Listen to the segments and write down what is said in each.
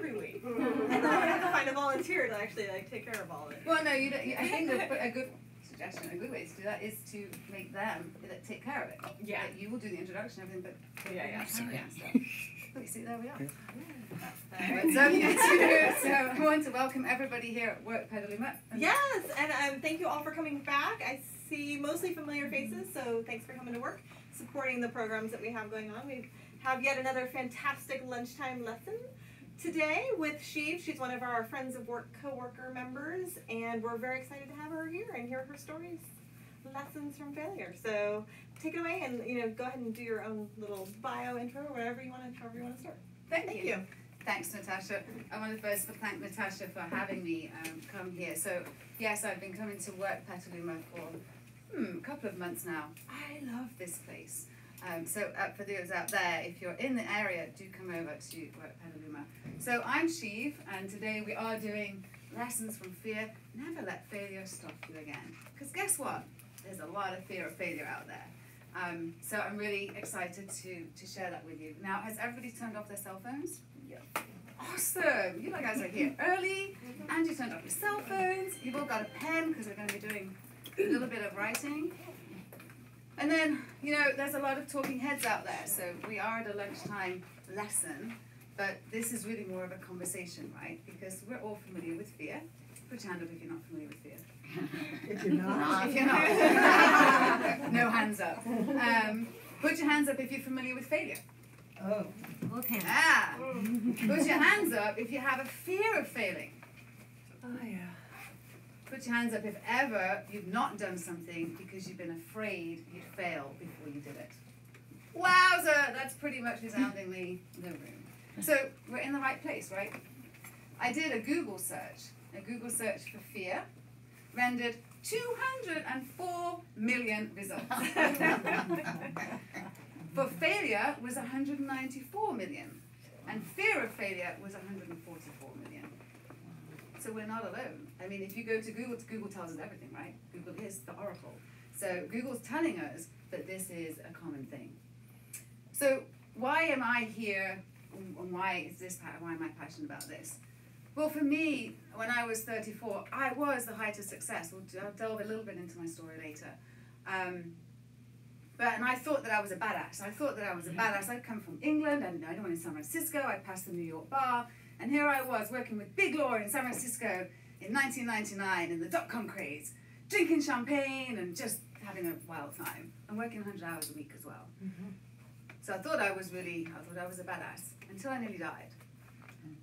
every week. And then I have to find a volunteer to actually like take care of all of it. Well, no, you don't. I think a good suggestion, a good way to do that is to make them take care of it. Yeah. Like, you will do the introduction, everything, but Yeah. sorry. Oh, you see, there we are. So I want to welcome everybody here at Work Petaluma. Yes, and thank you all for coming back. I see mostly familiar faces, so thanks for coming to work, supporting the programs that we have going on. We have yet another fantastic lunchtime lesson today with Shiv. She's one of our Friends of Work co-worker members, and we're very excited to have her here and hear her stories, lessons from failure. So take it away, and go ahead and do your own little bio intro, or whatever you want to, however you want to start. Thank you. Thanks, Natasha. I want to first thank Natasha for having me come here. So, yes, I've been coming to Work Petaluma for a couple of months now. I love this place. So for those out there, if you're in the area, do come over to Work Petaluma. So I'm Shiv, and today we are doing lessons from fear. Never let failure stop you again. Because guess what? There's a lot of fear of failure out there. So I'm really excited to share that with you. Now, has everybody turned off their cell phones? Yeah. Awesome! You guys are here early, and you turned off your cell phones. You've all got a pen, because we're going to be doing a little bit of writing. And then, there's a lot of talking heads out there, so we are at a lunchtime lesson, but this is really more of a conversation, right? Because we're all familiar with fear. Put your hand up if you're not familiar with fear. If you're not. If you're not. No hands up. Put your hands up if you're familiar with failure. Oh. Okay. Put your hands up if you have a fear of failing. Oh, yeah. Put your hands up if ever you've not done something because you've been afraid you'd fail before you did it. Wowza! That's pretty much resoundingly the room. So we're in the right place, right? I did a Google search for fear, rendered 204 million results. For failure was 194 million, and fear of failure was 144 million. So we're not alone. I mean, if you go to Google tells us everything, right? Google is the oracle. So Google's telling us that this is a common thing. So why am I here, and why am I passionate about this? Well, for me, when I was 34, I was the height of success. I'll delve a little bit into my story later. And I thought that I was a badass. I'd come from England, and I went in San Francisco, I passed the New York bar, and here I was working with big law in San Francisco in 1999 in the dot-com craze, drinking champagne and just having a wild time, and working 100 hours a week as well. Mm-hmm. So I thought I was a badass, until I nearly died.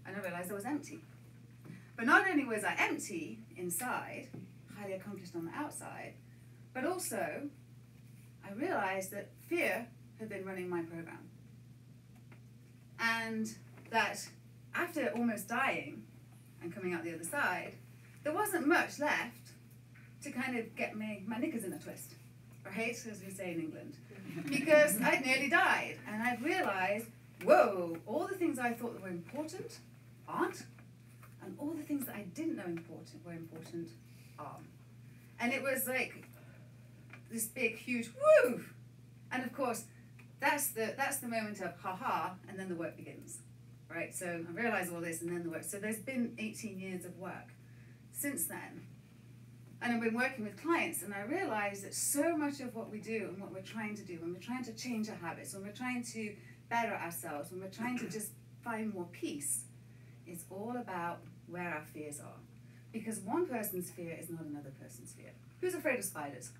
And I realized I was empty. But not only was I empty inside, highly accomplished on the outside, but also I realized that fear had been running my program. And that after almost dying and coming out the other side, there wasn't much left to kind of get my knickers in a twist, right, as we say in England. Because I'd nearly died, and I'd realized, whoa, all the things I thought that were important aren't, and all the things that I didn't know were important are. And it was like this big, huge woo! And of course, that's the moment of ha-ha, and then the work begins, right? So I realized all this, and then the work. So there's been 18 years of work since then. And I've been working with clients, and I realized that so much of what we do and what we're trying to do, when we're trying to change our habits, when we're trying to better ourselves, when we're trying to just find more peace, it's all about where our fears are. Because one person's fear is not another person's fear. Who's afraid of spiders?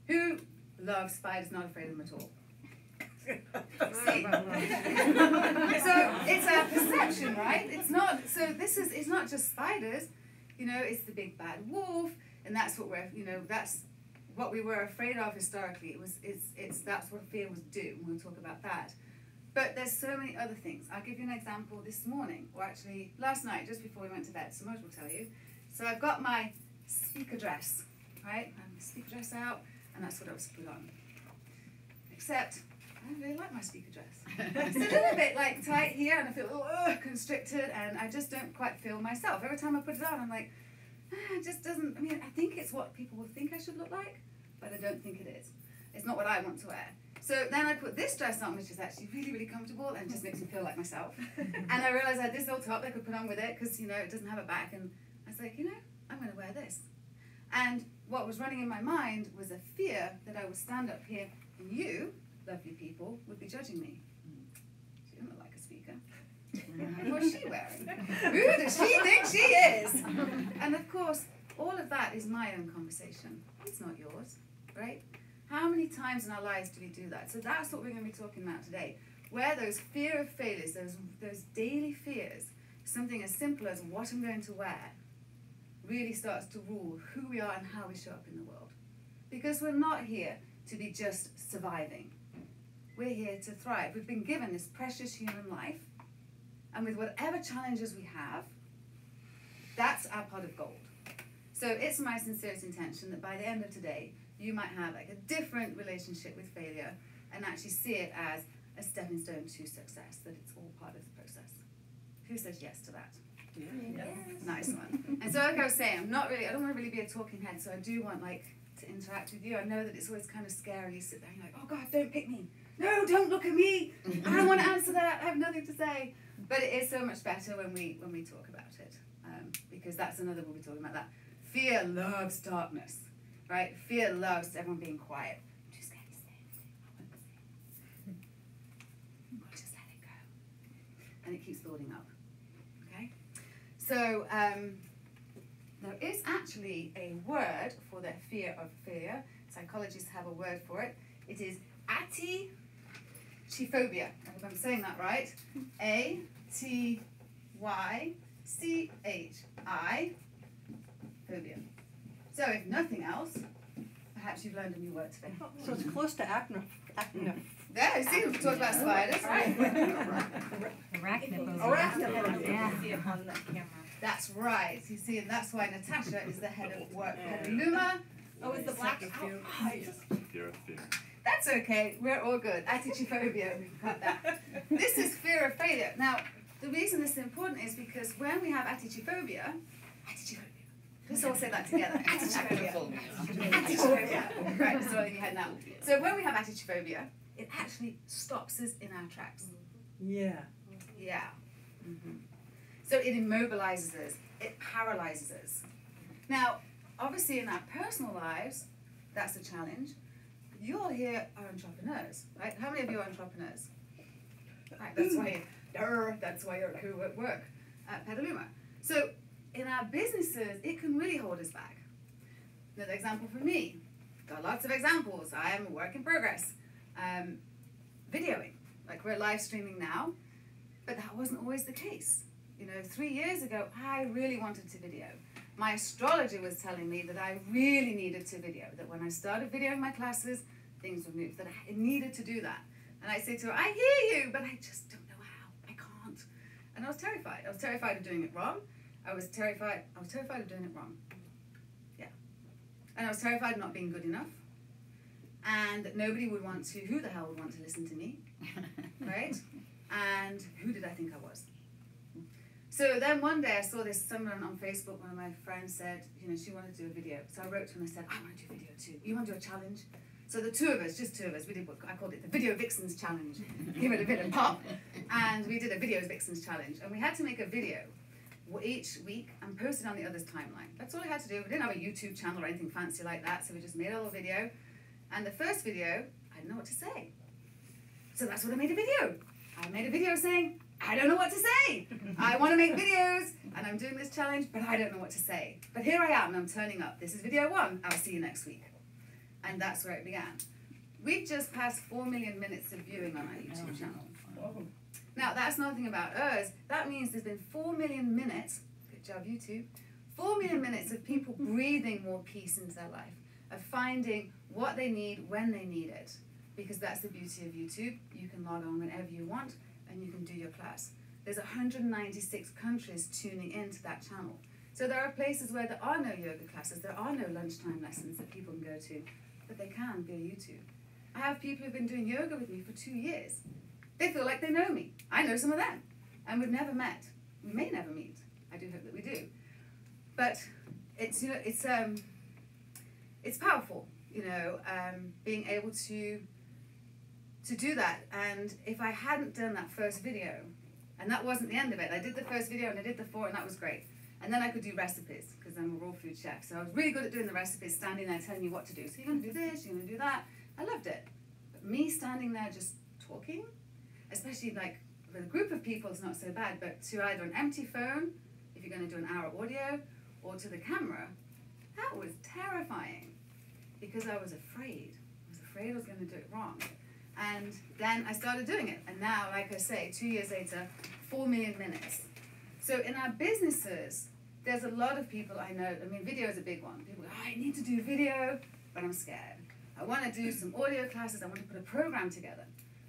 Who loves spiders, not afraid of them at all? See? So it's our perception, right? It's not, so it's not just spiders, it's the big bad wolf, and that's what that's what we were afraid of historically. That's what fear was do, and we'll talk about that. But there's so many other things. I'll give you an example this morning, or actually last night, just before we went to bed. So much will tell you. So I've got my speaker dress, right? I have my speaker dress out, and that's what I was put on. Except, I don't really like my speaker dress. It's a little bit like tight here, and I feel constricted, and I just don't quite feel myself. Every time I put it on, I'm like, it just doesn't, I think it's what people will think I should look like, but I don't think it is. It's not what I want to wear. So then I put this dress on, which is actually really, really comfortable and just makes me feel like myself. And I realized I had this little top that I could put on with it because, you know, it doesn't have a back. And I was like, you know, I'm going to wear this. And what was running in my mind was a fear that I would stand up here and you, lovely people, would be judging me. She doesn't look like a speaker. What's she wearing? Who does she think she is? And of course, all of that is my own conversation. It's not yours, right? How many times in our lives do we do that? So that's what we're going to be talking about today. Where those fear of failures, those daily fears, something as simple as what I'm going to wear, really starts to rule who we are and how we show up in the world. Because we're not here to be just surviving. We're here to thrive. We've been given this precious human life, and with whatever challenges we have, that's our pot of gold. So it's my sincerest intention that by the end of today, you might have like a different relationship with failure and actually see it as a stepping stone to success, that it's all part of the process. Who says yes to that? Yeah. Nice one. And so like I was saying, I don't want to really be a talking head, so I do want like to interact with you. I know that it's always kind of scary. You sit there and you're like, oh God, don't pick me. No, don't look at me. I don't want to answer that. I have nothing to say. But it is so much better when we talk about it, because that's another we'll be talking about that. Fear loves darkness, right? Fear loves everyone being quiet. I'm too scared to say anything. I won't say anything. I'll just let it go. And it keeps building up, okay? So there is actually a word for the fear of failure. Psychologists have a word for it. It is Chiphobia. I hope I'm saying that right. A-T-Y-C-H-I phobia. So if nothing else, perhaps you've learned a new word today. So it's close to acne. There, you see, we've talked about spiders, right? Arachnophobia. Yeah. That's right. You see, and that's why Natasha is the head of Work Petaluma. Oh, is the black? Fear of fear. That's okay. We're all good. Atichophobia, we've got that. This is fear of failure. Now, the reason this is important is because when we have atichophobia, let's all say that together. Atichophobia. Atichophobia. Right, so in your head now. So when we have atichophobia, it actually stops us in our tracks. Yeah. Yeah. Mm-hmm. So it immobilizes us. It paralyzes us. Now, obviously in our personal lives, that's a challenge. You all here are entrepreneurs, right? How many of you are entrepreneurs? Right, that's why you're who at work at Petaluma. So in our businesses, it can really hold us back. Another example for me, got lots of examples. I am a work in progress. Videoing, like we're live streaming now, but that wasn't always the case. You know, 3 years ago, I really wanted to video. My astrologer was telling me that I really needed to video, that when I started videoing my classes, things would move, that I needed to do that. And I say to her, I hear you, but I just don't know how. I can't. And I was terrified. I was terrified of doing it wrong. I was terrified of doing it wrong. Yeah. And I was terrified of not being good enough. And that nobody would want to, who the hell would want to listen to me? Right? And who did I think I was? So then one day I saw this, someone on Facebook, one of my friends said, you know, she wanted to do a video. So I wrote to her and I said, I want to do a video too. You want to do a challenge? So the two of us, just two of us, we did what I called it the Video Vixens Challenge. Give it a bit of pop. And we did a Video Vixens Challenge. And we had to make a video each week and post it on the other's timeline. That's all I had to do. We didn't have a YouTube channel or anything fancy like that. So we just made a little video. And the first video, I didn't know what to say. So that's what I made a video. I made a video saying, I don't know what to say. I want to make videos and I'm doing this challenge, but I don't know what to say. But here I am and I'm turning up. This is video 1. I'll see you next week. And that's where it began. We've just passed 4 million minutes of viewing on our YouTube channel. Now, that's nothing about us. That means there's been 4 million minutes, good job YouTube, 4 million minutes of people breathing more peace into their life, of finding what they need when they need it. Because that's the beauty of YouTube. You can log on whenever you want and you can do your class. There's 196 countries tuning into that channel. So there are places where there are no yoga classes, there are no lunchtime lessons that people can go to, but they can via YouTube. I have people who've been doing yoga with me for 2 years. They feel like they know me. I know some of them. And we've never met. We may never meet. I do hope that we do. But it's, you know, it's powerful, you know, being able to to do that. And if I hadn't done that first video, and that wasn't the end of it, I did the first video and I did the 4, and that was great. And then I could do recipes, because I'm a raw food chef. So I was really good at doing the recipes, standing there telling you what to do. So you're going to do this, you're going to do that. I loved it. But me standing there just talking, especially like with a group of people, it's not so bad. But to either an empty phone, if you're going to do an hour audio, or to the camera, that was terrifying. Because I was afraid. I was afraid I was going to do it wrong. And then I started doing it. And now, like I say, 2 years later, 4 million minutes. So in our businesses, there's a lot of people I know, I mean, video is a big one. People go, oh, I need to do video, but I'm scared. I want to do some audio classes, I want to put a program together.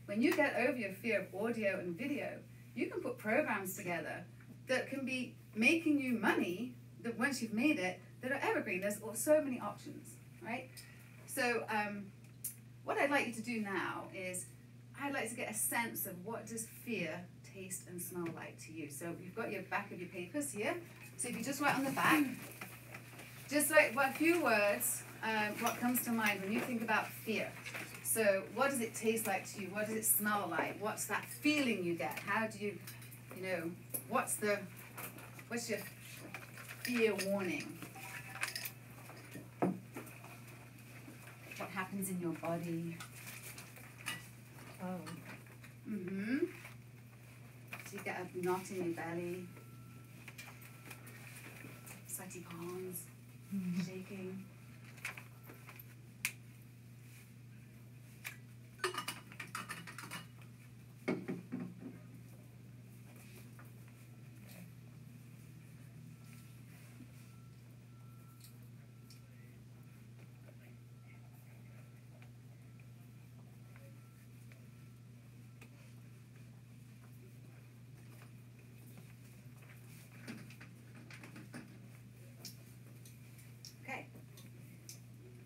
When you get over your fear of audio and video, you can put programs together that can be making you money, that once you've made it, that are evergreen. There's so many options, right? So what I'd like you to do now is, I'd like to get a sense of what does fear taste and smell like to you. So you've got your back of your papers here. So if you just write on the back, just write a few words, what comes to mind when you think about fear. So what does it taste like to you? What does it smell like? What's that feeling you get? How do you, what's your fear warning? What happens in your body? Oh. Mm-hmm. So you get a knot in your belly, sweaty palms, shaking.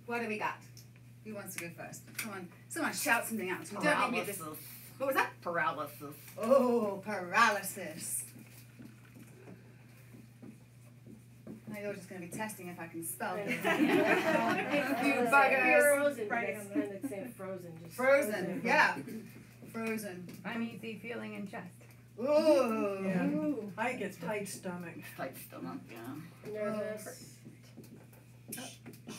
What do we got? Who wants to go first? Someone shout something out. We don't need this. What was that? Paralysis. Oh, paralysis. Now you're just going to be testing if I can spell this. You buggers. Frozen. And it's saying frozen. Just Frozen, yeah. Frozen. Uneasy feeling in chest. Ooh. Yeah. Ooh. I get tight stomach. Tight stomach, yeah. Nervous.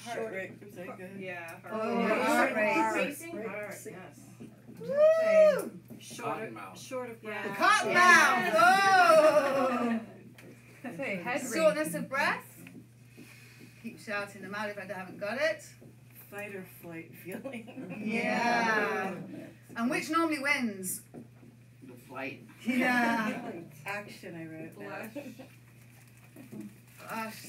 Heart rate, is that good? Yeah. Oh, heart rate. Racing? Heart, yes. Woo! Short Short of breath. The cotton Yes. mouth. Oh! Say head Shortness of breath. Keep shouting them out if I haven't got it. Fight or flight feeling. Yeah. And which normally wins? The flight. Yeah. Action, I wrote that. Gosh.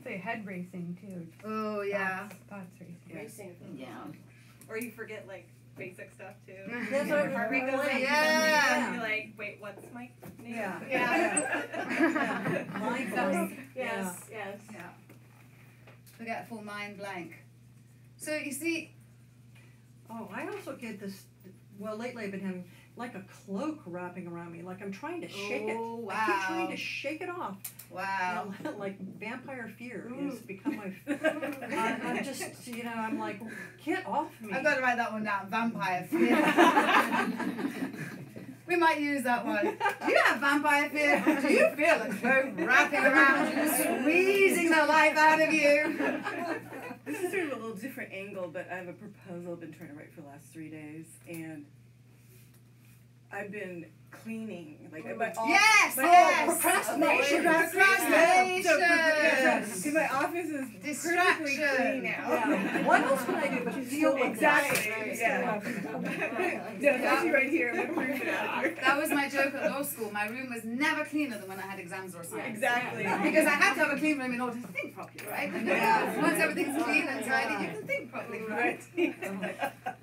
Say head racing too. Oh, yeah. Thoughts racing. Racing. Yeah. Or you forget like basic stuff too. That's what Heart rate goes up. Yeah. You're like, wait, what's my name? Yeah. Yeah. Mindfully. Yes, yes. Yeah. Forgetful mind blank. So you see, Oh, I also get this, well, lately I've been having like a cloak wrapping around me, like I'm trying to shake it. Oh, I keep trying wow. to shake it off. wow. You know, like vampire fear has become my, I'm just, I'm like, get off me. I've got to write that one down. Vampire fear. We might use that one. Do you have vampire fear? Do you feel a cloak wrapping around you, squeezing the life out of you? This is sort of a little different angle, but I have a proposal I've been trying to write for the last 3 days, and I've been cleaning, like my Yes, my yes. Procrastination. Procrastination. See, my office is perfectly Distraction. clean now. Yeah. What else would I do but feel like Exactly. that? Yeah. No, it's actually right here. I'm gonna proof it out here. That was my joke at law school. My room was never cleaner than when I had exams or assignments. Exactly. Because I had to have a clean room in order to think properly, right? And once everything's clean and tidy, you can think properly, right?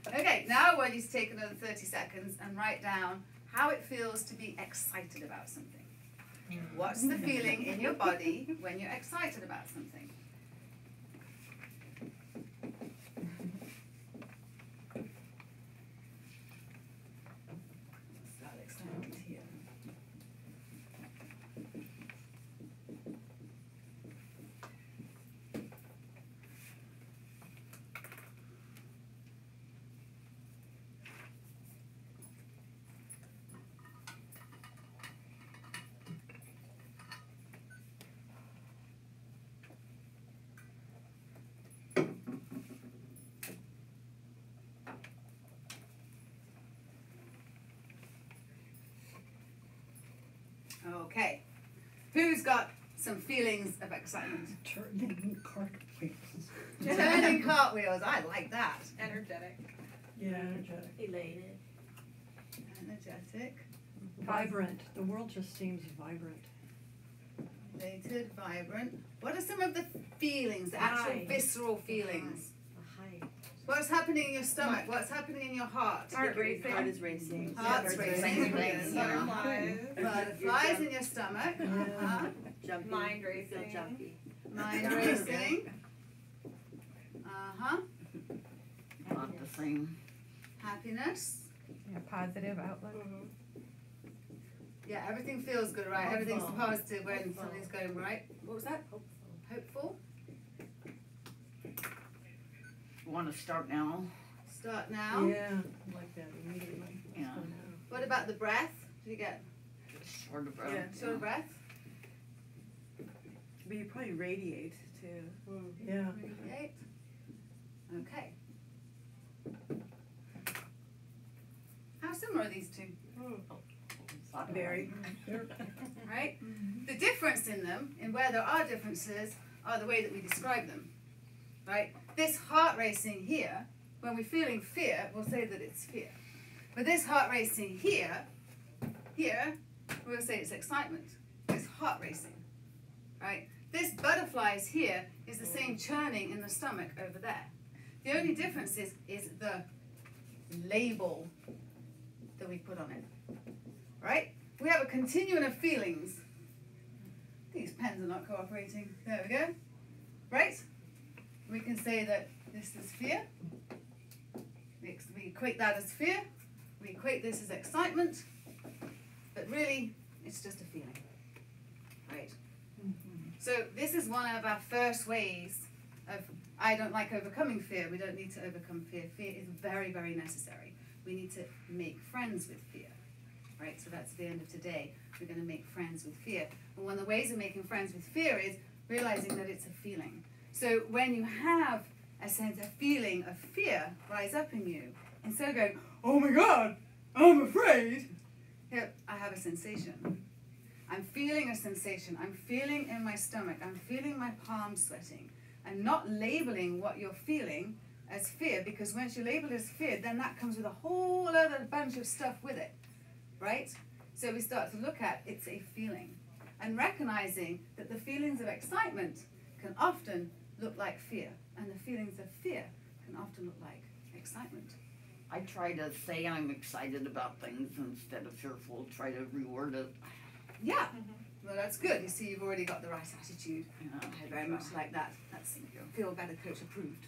Okay, now I want you to take another 30 seconds and write down how it feels to be excited about something. What's the feeling in your body when you're excited about something? Start excitement here. Okay. Who's got some feelings of excitement? Turning cartwheels. Turning cartwheels. I like that. Energetic. Yeah, energetic. Elated. Energetic. Vibrant. The world just seems vibrant. Elated, vibrant. What are some of the feelings, the actual High. visceral feelings? High. What's happening in your stomach? What's happening in your heart? Heart racing. Heart is racing. Heart's racing. Butterflies. Butterflies in your stomach. Uh-huh. Jumpy. Mind Feel racing. jumpy. Mind racing. Uh-huh. Not the same. Happiness. Yeah, positive outlook. Yeah, everything feels good, right? Hopeful. Everything's positive when Hopeful. something's going right. What was that? Hopeful. Want to start now? Start now. Yeah, I like that immediately. Let's Yeah. go now. What about the breath? Did you get Short of breath. Yeah. short of breath? But you probably radiate too. Yeah. Radiate. Okay. How similar are these two? Very. Right? The difference in them, and where there are differences, are the way that we describe them. Right? This heart racing here, when we're feeling fear, we'll say that it's fear. But this heart racing here, we'll say it's excitement. It's heart racing. Right? This butterflies here is the same churning in the stomach over there. The only difference is the label that we put on it. Right? We have a continuum of feelings. These pens are not cooperating. There we go. Right? We can say that this is fear. We equate that as fear. We equate this as excitement. But really, it's just a feeling. Right? So this is one of our first ways of, I don't like overcoming fear. We don't need to overcome fear. Fear is very, very necessary. We need to make friends with fear. Right, so that's the end of today. We're going to make friends with fear. And one of the ways of making friends with fear is realizing that it's a feeling. So when you have a sense of feeling of fear rise up in you, instead of going, oh my God, I'm afraid, here, I have a sensation. I'm feeling a sensation. I'm feeling in my stomach. I'm feeling my palms sweating. And not labeling what you're feeling as fear, because once you label it as fear, then that comes with a whole other bunch of stuff with it. Right? So we start to look at it's a feeling and recognizing that the feelings of excitement can often look like fear, and the feelings of fear can often look like excitement. I try to say I'm excited about things instead of fearful. Try to reword it. Yeah. Well, that's good. You see, you've already got the right attitude. Yeah. I very much like that. That's Feel Better Coach approved.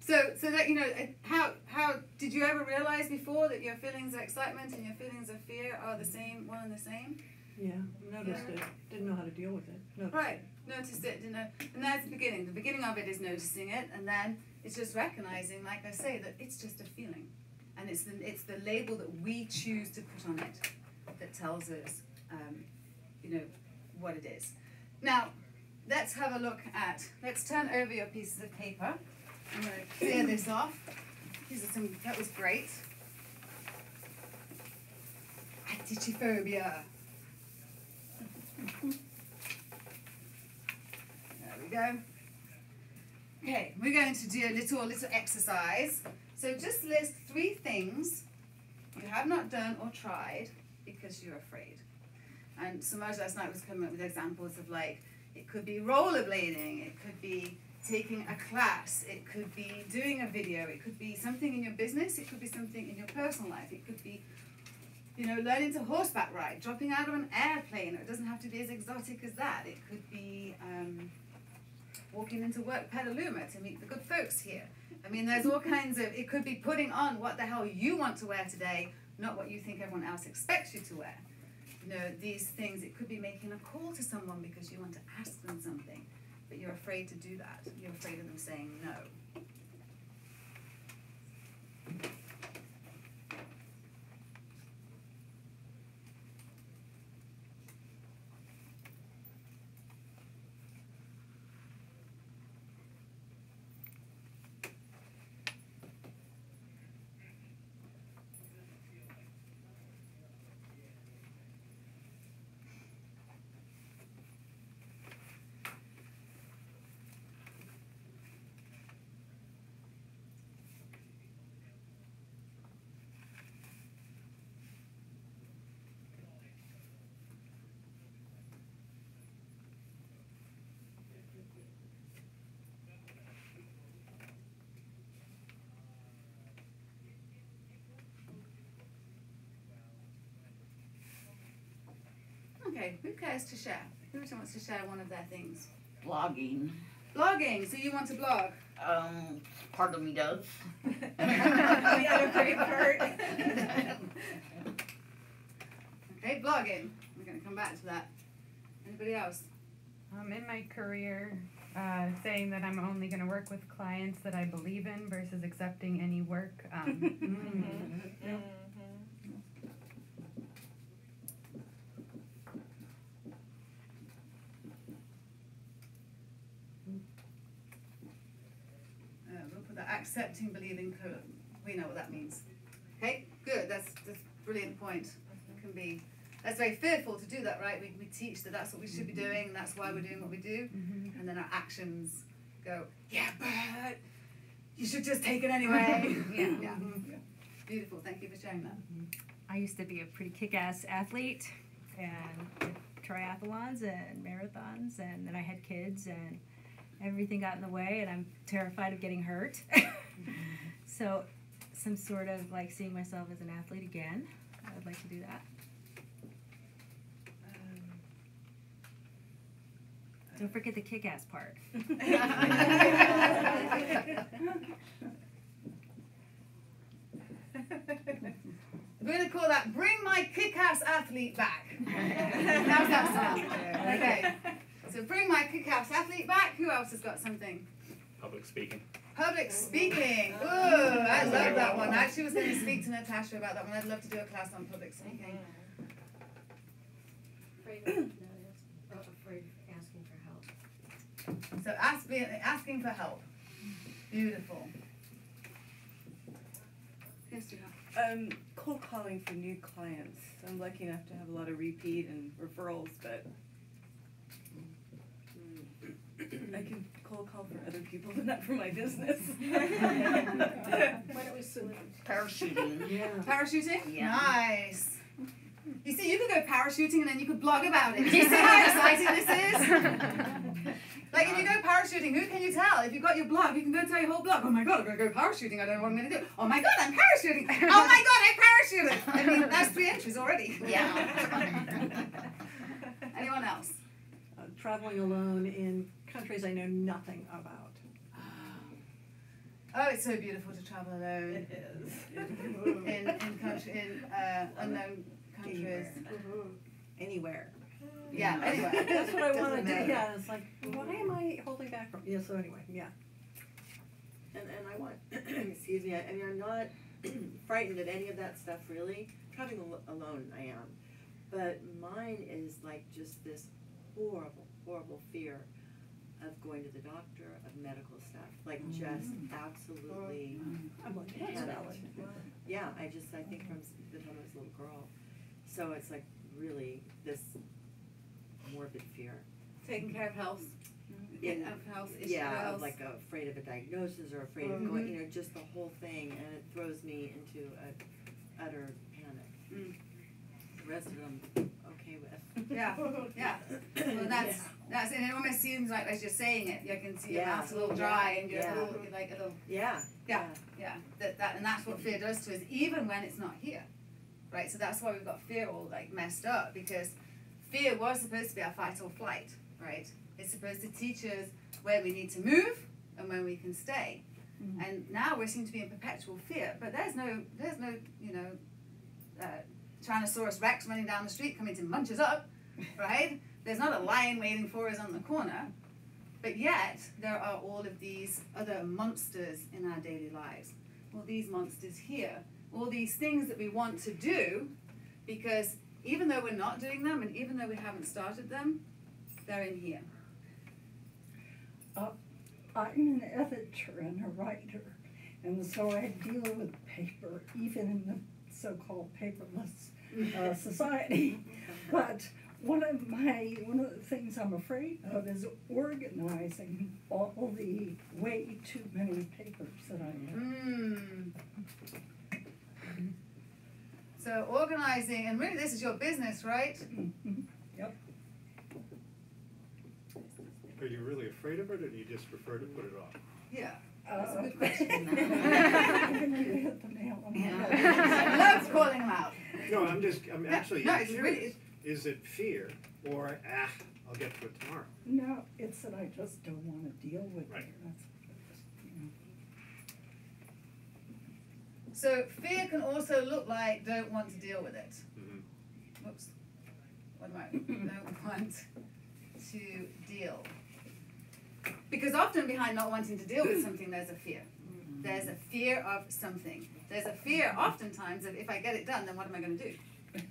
So that, you know, how did you ever realize before that your feelings of excitement and your feelings of fear are the same, one and the same? Yeah, noticed it. Didn't know how to deal with it. Noticed Right, noticed it, didn't know, and that's the beginning. The beginning of it is noticing it, and then it's just recognizing, like I say, that it's just a feeling, and it's the label that we choose to put on it that tells us, you know, what it is. Now, let's have a look at. Let's turn over your pieces of paper. I'm going to clear this off. These are some. That was great. Adichophobia. There we go. Okay, we're going to do a little exercise. So just list 3 things you have not done or tried because you're afraid. And Samaj last night was coming up with examples of, like, it could be rollerblading, it could be taking a class, it could be doing a video, it could be something in your business, it could be something in your personal life, it could be, you know, learning to horseback ride, dropping out of an airplane. It doesn't have to be as exotic as that. It could be walking into Work Petaluma to meet the good folks here. I mean, there's all kinds of, it could be putting on what the hell you want to wear today, not what you think everyone else expects you to wear. You know, these things, it could be making a call to someone because you want to ask them something, but you're afraid to do that. You're afraid of them saying no. Okay, who cares to share? Who wants to share one of their things? Blogging. Blogging, so you want to blog? Part of me does. The other great part. Okay, blogging. We're going to come back to that. Anybody else? In my career, saying that I'm only going to work with clients that I believe in versus accepting any work. We'll put that accepting, believing, we know what that means. Okay, good. That's a brilliant point. It can be. That's very fearful to do that, right? We teach that that's what we should be doing, and that's why we're doing what we do, and then our actions go, yeah, but you should just take it anyway. Yeah. Beautiful. Thank you for sharing that. I used to be a pretty kick-ass athlete and did triathlons and marathons, and then I had kids and everything got in the way, and I'm terrified of getting hurt. So some sort of like seeing myself as an athlete again. I would like to do that. Don't forget the kick-ass part. We're going to call that Bring My Kick-Ass Athlete Back. How's that sound? Okay. So bring my kick-ass athlete back. Who else has got something? Public speaking. Public speaking. Ooh, I love that one. I actually was going to speak to Natasha about that one. I'd love to do a class on public speaking. Afraid of asking for help. So asking for help. Beautiful. Yes, Gina. Cold calling for new clients. I'm lucky enough to have a lot of repeat and referrals, but I can cold call for other people, but not for my business. Why don't we swim? Parachuting. Yeah. Parachuting? Yeah. Nice. You see, you could go parachuting and then you could blog about it. Do you see how exciting this is? Like, if you go parachuting, who can you tell? If you've got your blog, you can go tell your whole blog, oh my god, I'm going to go parachuting, I don't know what I'm going to do. Oh my god, I'm parachuting. Oh my god, I parachuted. I mean, that's 3 entries already. Yeah. Anyone else? Traveling alone in countries I know nothing about. Oh, it's so beautiful to travel alone. It is. In unknown countries. Anywhere. Yeah, anyway. That's what I want to Doesn't do. matter. Yeah, it's like, why am I holding back from? Yeah, so anyway, yeah. And I want, excuse me, I mean, I'm not frightened of any of that stuff, really. Traveling alone, I am. But mine is like just this horrible, horrible fear of going to the doctor, of medical stuff. Like, just absolutely I'm like, that's panicked. valid. Yeah, I think from the time I was a little girl. So it's like really this morbid fear. Taking care of health. Health issues. Yeah, of like afraid of a diagnosis or afraid of going, just the whole thing, and it throws me into a utter panic. The rest of them, okay with. Yeah. Well, that's, and it almost seems like as you're saying it, you can see your mouth's a little dry and you're a little, like a little. Yeah. And that's what fear does to us, even when it's not here, right? So that's why we've got fear all like messed up, because fear was supposed to be our fight or flight, right? It's supposed to teach us where we need to move and when we can stay. And now we seem to be in perpetual fear, but there's no, Tyrannosaurus Rex running down the street coming to munch us up, right? There's not a lion waiting for us on the corner, but yet there are all of these other monsters in our daily lives. All these monsters here, all these things that we want to do, because even though we're not doing them and even though we haven't started them, they're in here. I'm an editor and a writer, and so I deal with paper, even in the so-called paperless society. But one of the things I'm afraid of is organizing all the way too many papers that I have. So organizing, and really this is your business, right? Yep. Are you really afraid of it, or do you just prefer to put it off? Yeah. That's a good question. You hit the nail on the head. I love calling them out. No, I'm actually No, it's Is it fear or, I'll get to it tomorrow? No, it's that I just don't want to deal with Right. it. That's, you know. So fear can also look like don't want to deal with it. Mm-hmm. Whoops. What am I? Don't want to deal. Because often behind not wanting to deal with something, there's a fear. There's a fear of something. There's a fear oftentimes of if I get it done, then what am I going to do? It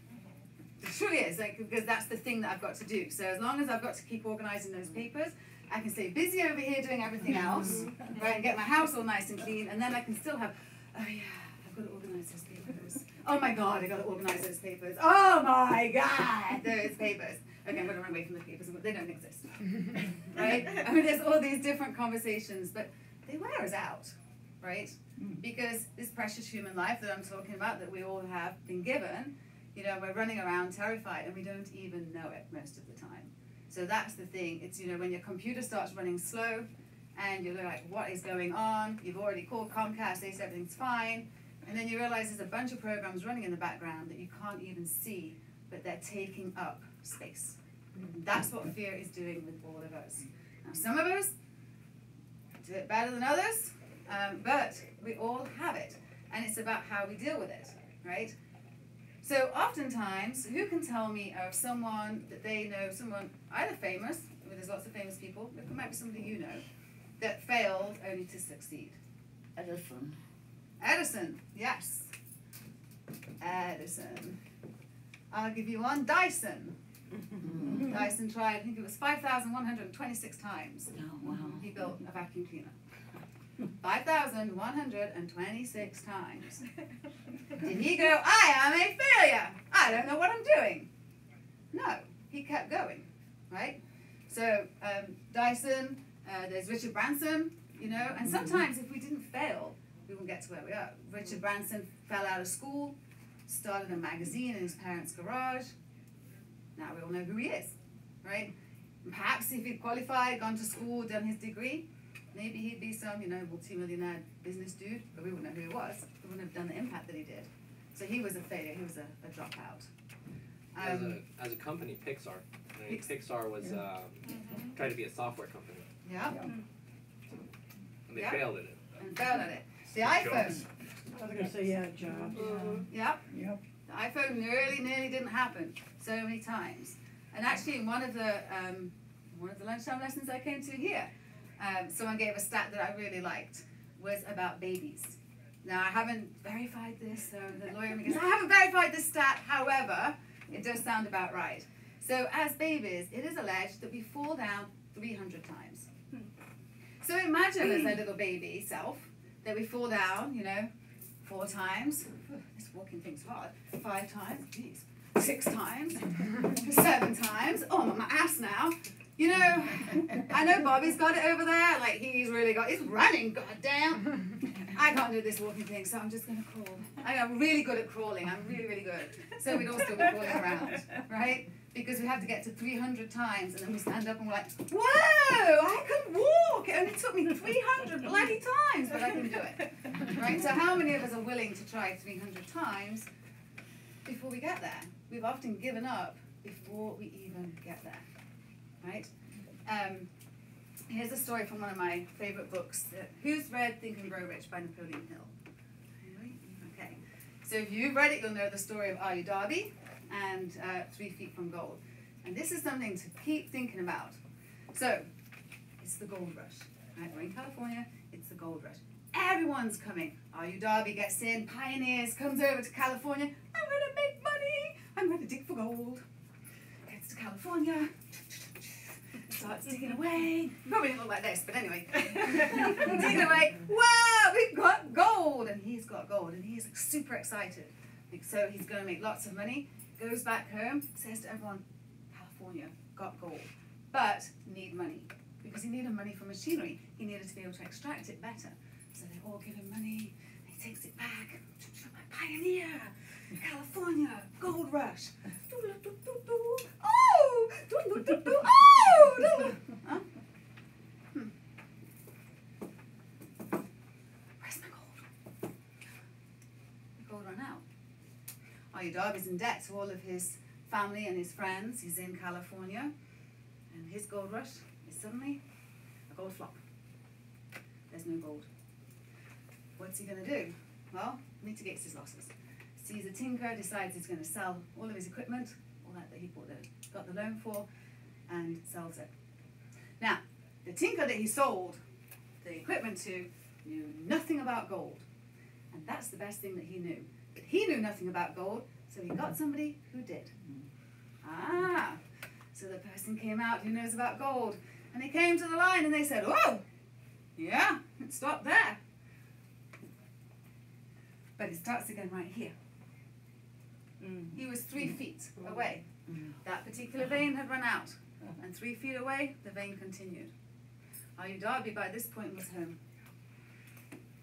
truly is, like, because that's the thing that I've got to do. So as long as I've got to keep organizing those papers, I can stay busy over here doing everything else, right, and get my house all nice and clean, and then I can still have, oh yeah, I've got to organize those papers. Oh my God, I've got to organize those papers. Oh my God, those papers. Okay, I'm going to run away from the papers. They don't exist, right? I mean, there's all these different conversations, but they wear us out, right? Because this precious human life that I'm talking about, that we all have been given, you know, we're running around terrified and we don't even know it most of the time. So that's the thing. It's, you know, when your computer starts running slow and you're like, what is going on? You've already called Comcast, they said everything's fine. And then you realize there's a bunch of programs running in the background that you can't even see, but they're taking up space. And that's what fear is doing with all of us. Now, some of us do it better than others, but we all have it. And it's about how we deal with it, right? So oftentimes, who can tell me of someone that they know, someone either famous, I mean, there's lots of famous people, but it might be somebody you know, that failed only to succeed? Edison. Edison, yes. Edison. I'll give you one. Dyson. Dyson tried, I think it was 5,126 times. Oh, wow. He built a vacuum cleaner. 5,126 times. Did he go, I am a failure. I don't know what I'm doing. No, he kept going, right? So Dyson, there's Richard Branson, you know, and sometimes if we didn't fail, we wouldn't get to where we are. Richard Branson fell out of school, started a magazine in his parents' garage. Now we all know who he is, right? And perhaps if he'd qualified, gone to school, done his degree, maybe he'd be some, you know, multi-millionaire business dude, but we wouldn't know who he was. We wouldn't have done the impact that he did. So he was a failure. He was a dropout. As a company, Pixar. I mean, Pixar was trying to be a software company. Yeah. And they Yeah. failed at it. And failed at it. The iPhone. I was going to say, yeah, Jobs. Yep. Yep. The iPhone nearly didn't happen so many times. And actually, in one of the lunchtime lessons I came to here, someone gave a stat that I really liked, was about babies. Now, I haven't verified this, so the lawyer goes, I haven't verified this stat, however, it does sound about right. So as babies, it is alleged that we fall down 300 times. So imagine as a little baby self, that we fall down, you know, 4 times. This walking thing's hard. 5 times, geez. 6 times. 7 times. Oh, I'm on my ass now. You know, I know Bobby's got it over there. Like, he's running, goddamn. I can't do this walking thing, so I'm just going to crawl. I'm really good at crawling. I'm really, really good. So we'd all still be crawling around, right? Because we have to get to 300 times, and then we stand up and we're like, whoa, I can walk. It only took me 300 bloody times, but I can do it, right? So how many of us are willing to try 300 times before we get there? We've often given up before we even get there. Right? Here's a story from one of my favorite books. Who's read Think and Grow Rich by Napoleon Hill? Okay. So if you've read it, you'll know the story of Ali Darby and 3 Feet from Gold. And this is something to keep thinking about. So, it's the gold rush. Right? We're in California, it's the gold rush. Everyone's coming. Ali Darby gets in, pioneers, comes over to California. I'm going to make money. I'm going to dig for gold. Gets to California. Starts digging away. Probably didn't look like this, but anyway. Digging away. Wow, we've got gold. And he's got gold. And he's super excited. So he's going to make lots of money. Goes back home. Says to everyone, California, got gold. But need money. Because he needed money for machinery. He needed to be able to extract it better. So they all give him money. And he takes it back. Pioneer. California, gold rush. Oh! Oh! Huh? Where's my gold? The gold run out. Ali Darby's in debt to all of his family and his friends. He's in California, and his gold rush is suddenly a gold flop. There's no gold. What's he going to do? Well, mitigates his losses. Sees a tinker, decides he's going to sell all of his equipment, all that he got the loan for, and sells it. Now, the tinker that he sold the equipment to knew nothing about gold. And that's the best thing that he knew. But he knew nothing about gold, so he got somebody who did. Ah, so the person came out who knows about gold. And they came to the line and they said, oh, yeah, it stopped there. But it starts again right here. He was 3 feet away. That particular vein had run out. And 3 feet away, the vein continued. Ayu Dhabi by this point was home.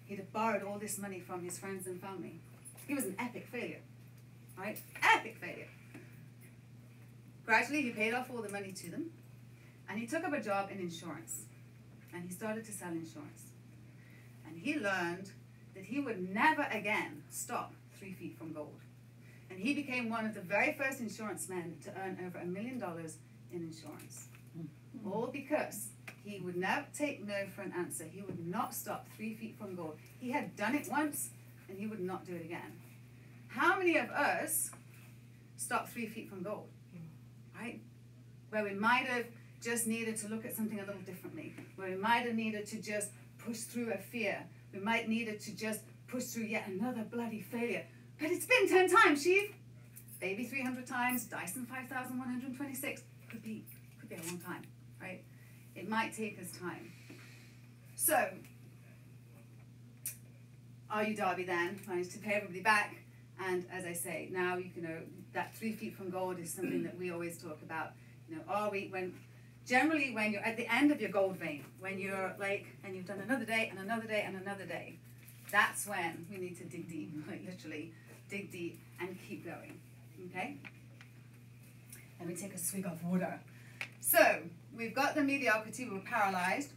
He'd have borrowed all this money from his friends and family. He was an epic failure, right? Epic failure. Gradually, he paid off all the money to them, and he took up a job in insurance, and he started to sell insurance. And he learned that he would never again stop 3 feet from gold. And he became one of the very first insurance men to earn over $1 million in insurance. All because he would never take no for an answer. He would not stop 3 feet from gold. He had done it once, and he would not do it again. How many of us stop 3 feet from gold? Right? Where we might have just needed to look at something a little differently. Where we might have needed to just push through a fear. We might needed to just push through yet another bloody failure. But it's been 10 times, Shiv. Baby 300 times, Dyson 5,126. Could be a long time, right? It might take us time. So, Ayu Dhabi then managed to pay everybody back, and as I say, now you know that 3 feet from gold is something that we always talk about. You know, generally when you're at the end of your gold vein, when you're like, and you've done another day and another day and another day, that's when we need to dig deep, like literally dig deep and keep going. Okay? Let me take a swig of water. So, we've got the mediocrity, we're paralyzed.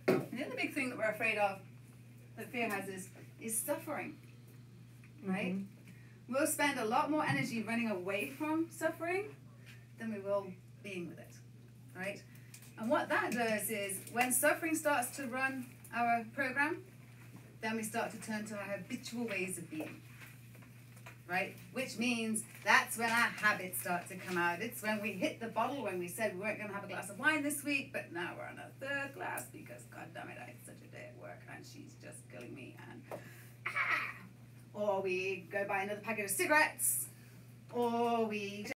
And the other big thing that we're afraid of, that fear has, is suffering, right? We'll spend a lot more energy running away from suffering than we will being with it, right? And what that does is, when suffering starts to run our program, then we start to turn to our habitual ways of being. Right? Which means that's when our habits start to come out. It's when we hit the bottle, when we said we weren't going to have a glass of wine this week, but now we're on a third glass because, God damn it, I had such a day at work and she's just killing me. And or we go buy another packet of cigarettes, or we